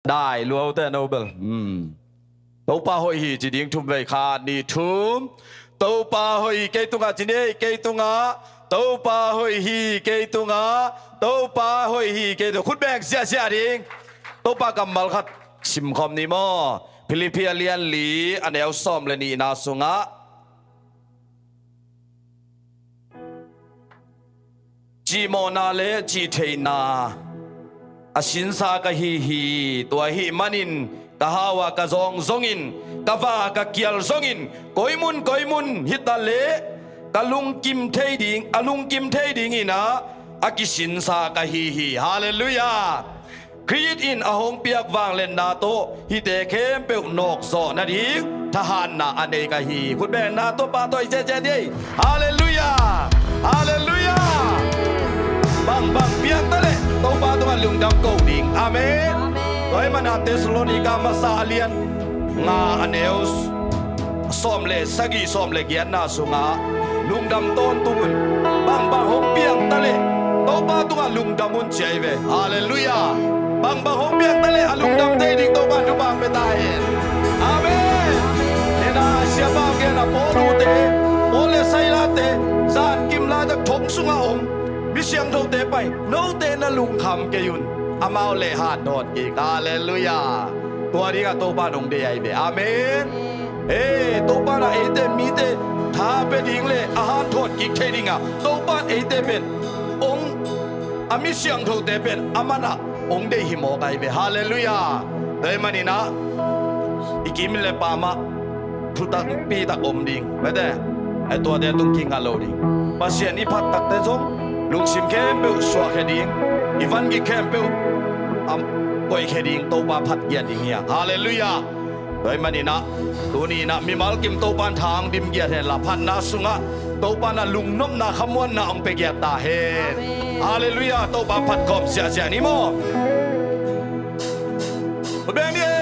ได้รู้แต่โนเบลตัวป้าหอยจีดิ้งทุ่มไปขาดนี่ทุ่มตัวป้าหอยเกตุงอาจีเน่เกตุงอาตัวป้าหอยเกตุงอาตัวป้าหอยเกตุคุณแบงเสียดิ้งตัวป้ากำมัลขัดชิมคอมนี่มอพิลิพิอาเลียนลีอันเอลซอมเลนีนาสุงะจีโมนาเลจีเทนาอาสินสากะฮีตัวฮีมันินกะฮาวากะซองซงอินกะฟากะเกียลซงอินกอยมุนฮิตาเลกะลุงกิมเทดิงอะลุงกิมเทดิงอีนะอากิสินสากะฮีฮาเลลูยาคริสอินอหงเปียกวางเล่นนาโตฮิเตเข้มเปวนอกซอนาดิทหารนาอเนกะฮีคุณแม่นาโตปาโตอิเจเจดีฮาเลลูยาฮาเลลูยาbang biar tale tau ba tu lung dam ko ding amen toy mana Tesalonika masalian nga aneus somle sagi somle gian na sunga lung dam ton tungun bang hong piang tale tau ba tu lung damun chai ve hallelujah bang hong piang tale alung dam te ding tau ba tu bang betain amen ena siapa ke na polu te ole sailate san kim la dak thong sunga omมิเสียงโทเตไปโนเตนะลุงคำเกยุนอามาเลหาดโดดอีกฮาเลลูยาตัวนี้ก็ตัวบ้านองเดียเบอาเมนตัวบ้านเอเตมีเตท้าเป็นดิ่งเลยอาหารทอดกิกเทดิ่งอ่ะตัวบ้านเอเตเป็นองอามิเสียงโทเตเป็นอามานะองเดหิโมกไอเบฮาเลลูยาเดมันนี่นะอีกิมิเลปามาทุตักปีตักอมดิ่งไม่ได้ไอตัวเดียตุงกิงกันโลดิ่งภาษานี้พัดตักเตจงลุงซิมเข้มเปลสวาแค่ดิ่งอีวันกิเข้มเปลปอยแค่ดิ่งตัวบ้าพัดเกียรดิ่งเนี่ยฮาเลลูยาโดยมันนี่นะตัวนี้นะมีมัลกิมตัวบ้านทางดิมเกียรเห็นละพันนาสุงะตัวบ้านน่ะลุงนมนาขมวนนาองเปเกียรตาเห็นฮาเลลูยาตัวบ้าพัดขอบเสียนี่โมบุเบนี่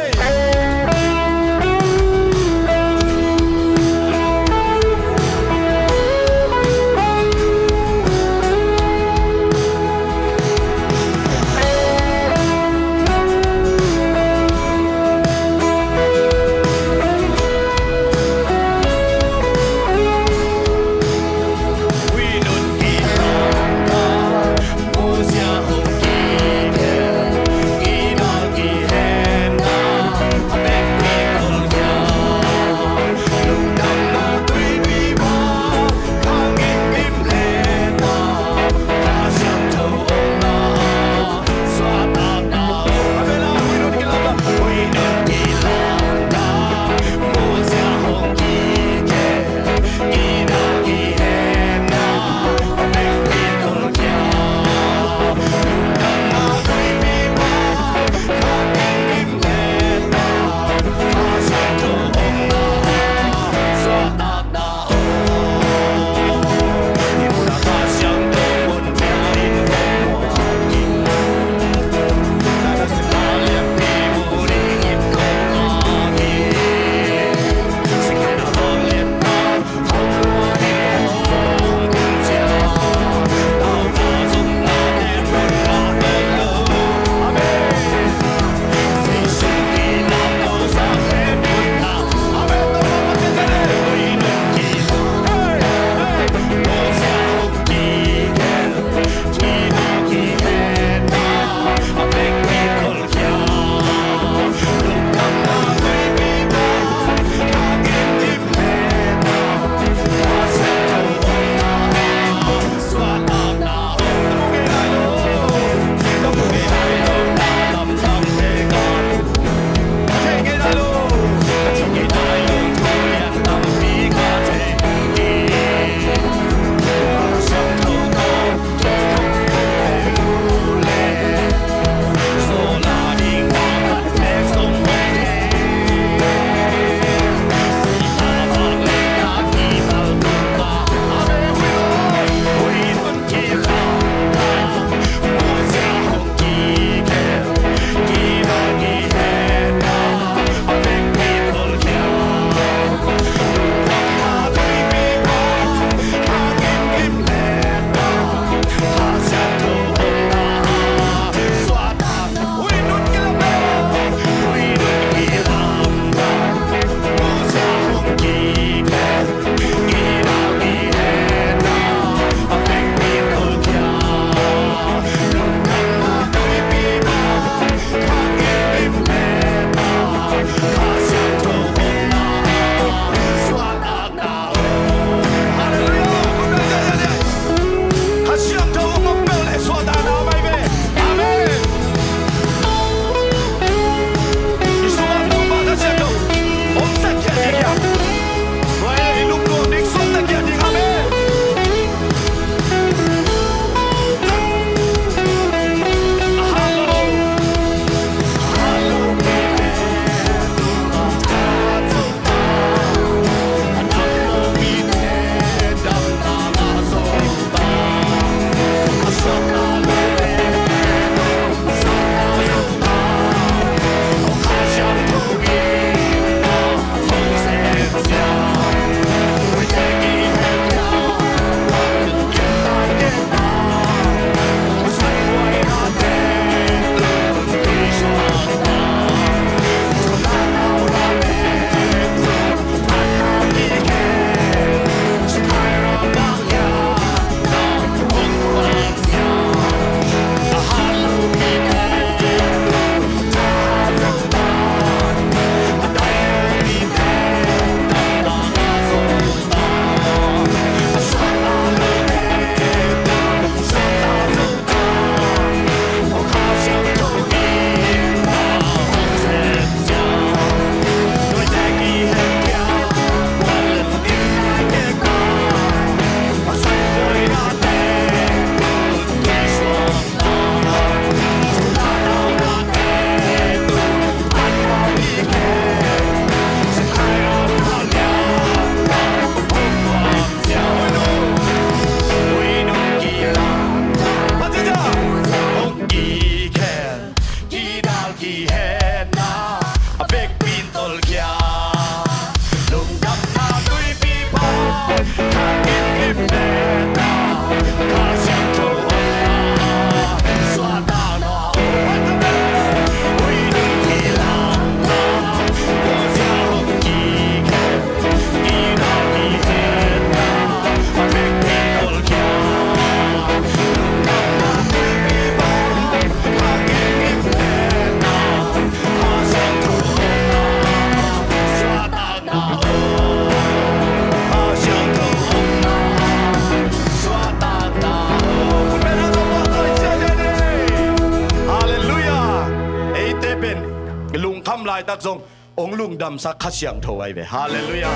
lai tak zong ong lung dam sa khasyang thoi ve hallelujah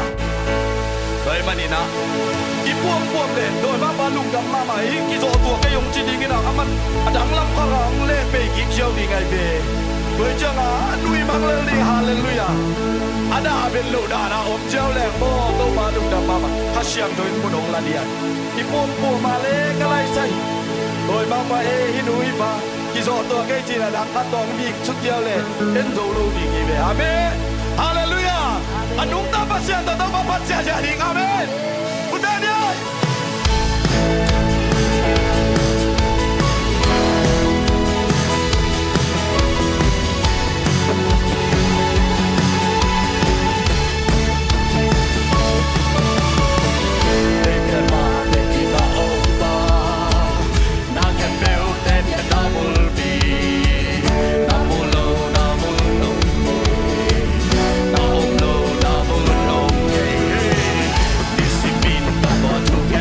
doi manina ki puam puam le doi ma lung dam ma hi ki zo tua ke yong chi ding ina aman adang lam kha rang le pe ki chiao di ngai ve doi changa nui mang le ni hallelujah ada ben lo da na om chiao le mo to ma lung dam ma khasyang thoi mun ong la dia ki puam puam ma le ka lai sai doi ma e hi nui pa ki zo tua ke chi la dang ka tong bi chuk chiao le en zo lo di ki ve amen hallelujah anung ta pa siya ta pa pa siya siya ding amen puta dia Together.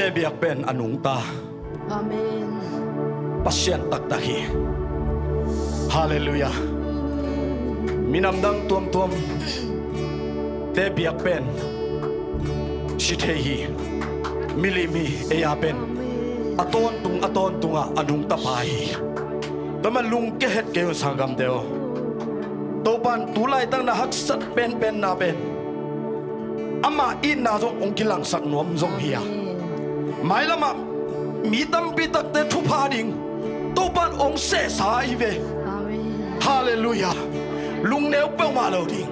te biak pen anung ta Amen. pasien tak tahi hallelujah minamdang tuam tuam te biak pen shithehi milimi eya pen aton tunga anung tapahi taman lung kehet ke sangam deo topan tulai tang na haksat pen na pen ama in na zo ongkilang sak nuam zong hiya mai lama mi tam pi tak te thu pha ding topan ong se sai ve Amen. hallelujah lung neu pe ma lo ding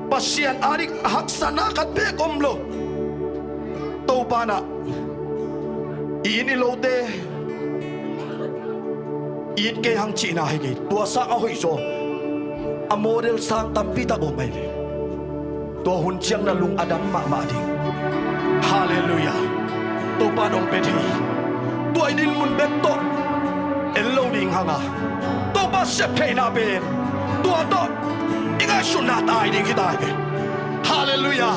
pasien arik haksana kat pe kom lo topana ini lo te it ke hang chi na hai ge tua sa a hoi so a model sang tam pi ta ko mai le to hun chiang na lung adam ma ding hallelujah to pa dong pe thi to ai din mun bet to el lo ding hanga to pa se pe na ben to inga shun na tai ding ki dai be hallelujah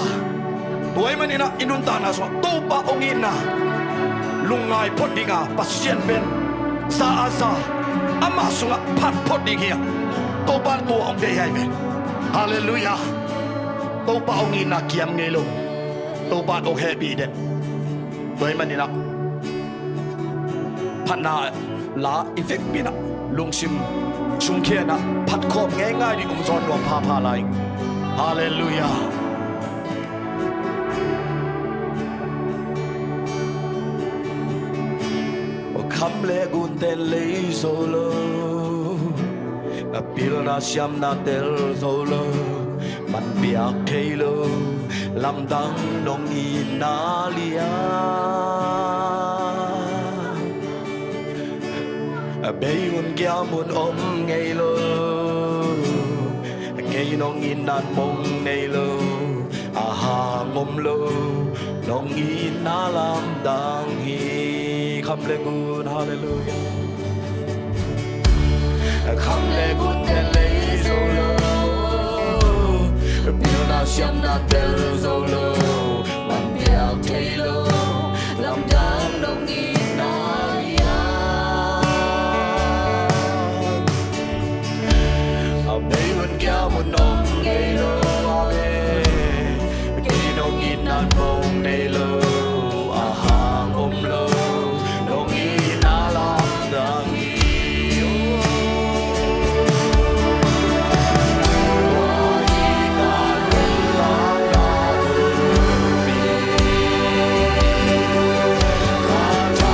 to ai manina inun ta na so to pa ong in na lungai phot dinga pasien ben sa asa ama sunga phat phot ding hiya to pa to ong de hai be hallelujah to pa ong in na kiam nge lo to pa ong happy den toy manina phana la effect bina lungsim chungkhia na phat khom nge ngai ni zon wa pha lai hallelujah o kham le gun te le solo a pil na siam na tel solo man biak thelo lam dang dong i na lia a bay un kya mun ngay lo ngay nong in nan mong ngay lo a ha ngom lo nong in na lam dang hi kham le gun hallelujah kham le gun te le solo pil na siam na tel solo man biak thelo lam dang dong in na lia a bay un kya mun ngay lo ngay nong in nan mong ngay lo a ha ngom lo nong in na lam dang hi ta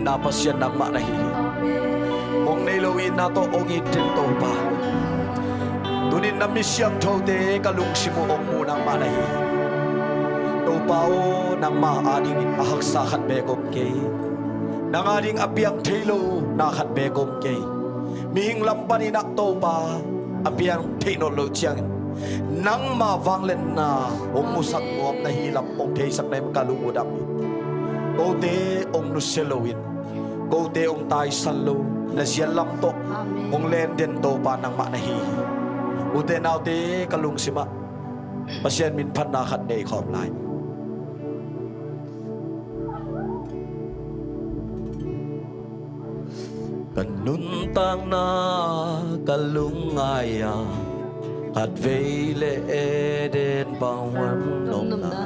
na pasyan ng manahi. Mong nailoin na to ong itinto pa. Tunin na misyang tote kalungsi mo ong munang manahi. Tupao ng maading ahagsakat bekom kay. Nang ading apiang telo nakat bekom kay. Mihing lampanin akto pa apiang teknologyang nang mavanglen na umusak ngom na hilap ong kaysak na yung kalungudam. Kote ong nuselowin, kote ong tay salo na siya lamtok ong lenden to pa ng manahihi. Ute na ute kalungsima pasyan min panakat na ikom lain. Kanuntang na kalungaya at veile eden bangwan nom na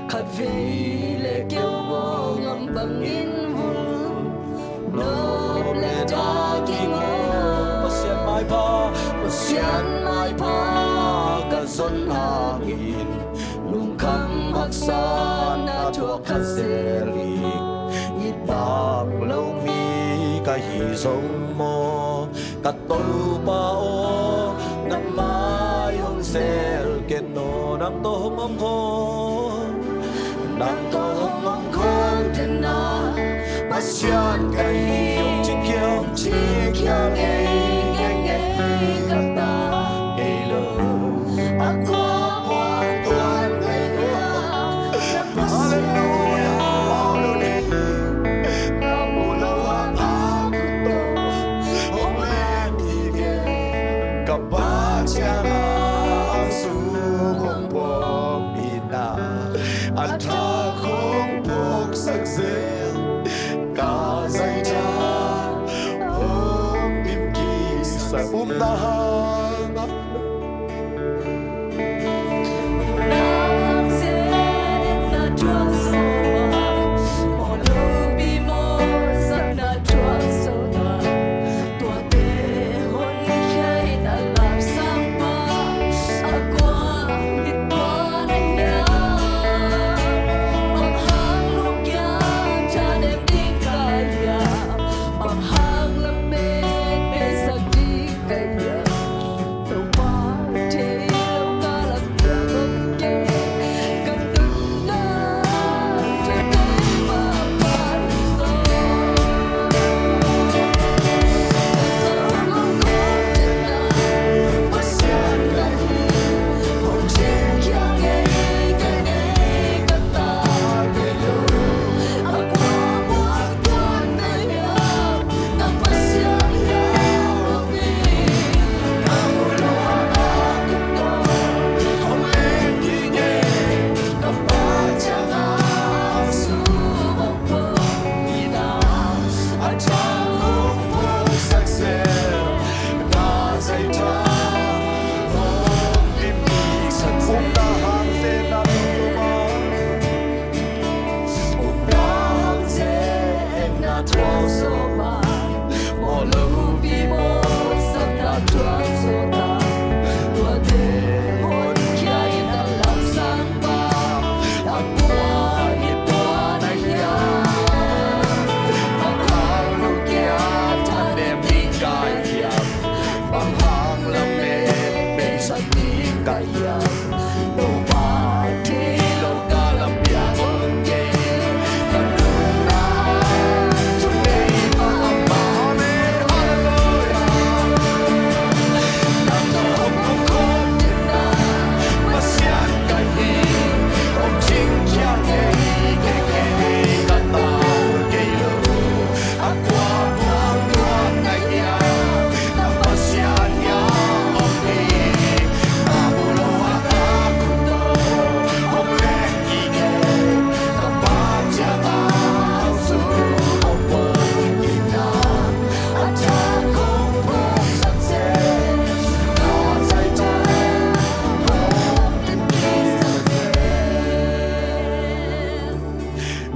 Kat veile kêu mo ngam bangin vun Noble daging mo pasyan mai pa kazon hangin lungkam haksan na tuwa kazelik ibab mi kahizong mo katulupao ng mayong sel keno ng tohong ko ng tohong ko din na pasyan kay yung chikyang kata Ako ang tuwan kaya Hallelujah, hallelujah. Kamulaw ang ako to, ang lendige. Kapag siya ang sumong pumina, at akong pagsagsel, kasay siya, bimkis sa umdahan.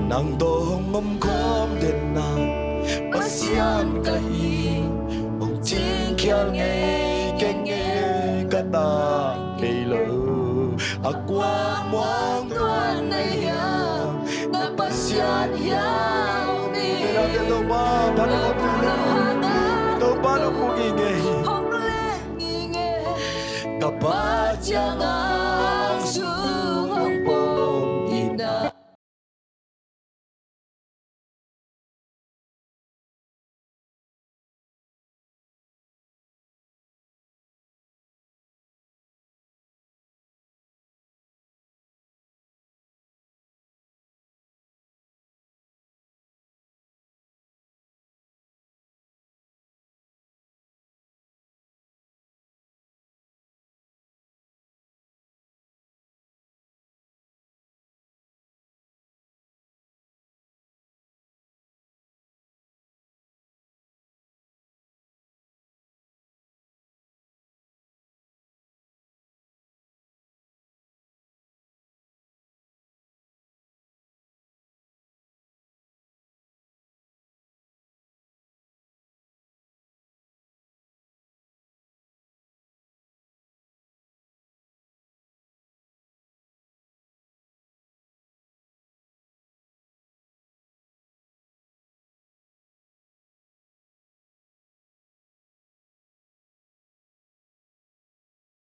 Nang dohong kom din na pasyan kahi mong tingkyang ngay kenge kata kilo akwa mo ang tuwan na yaw Na pasyan yaw ni Paano kung ingay? Hong leng ingay Kapag Jangan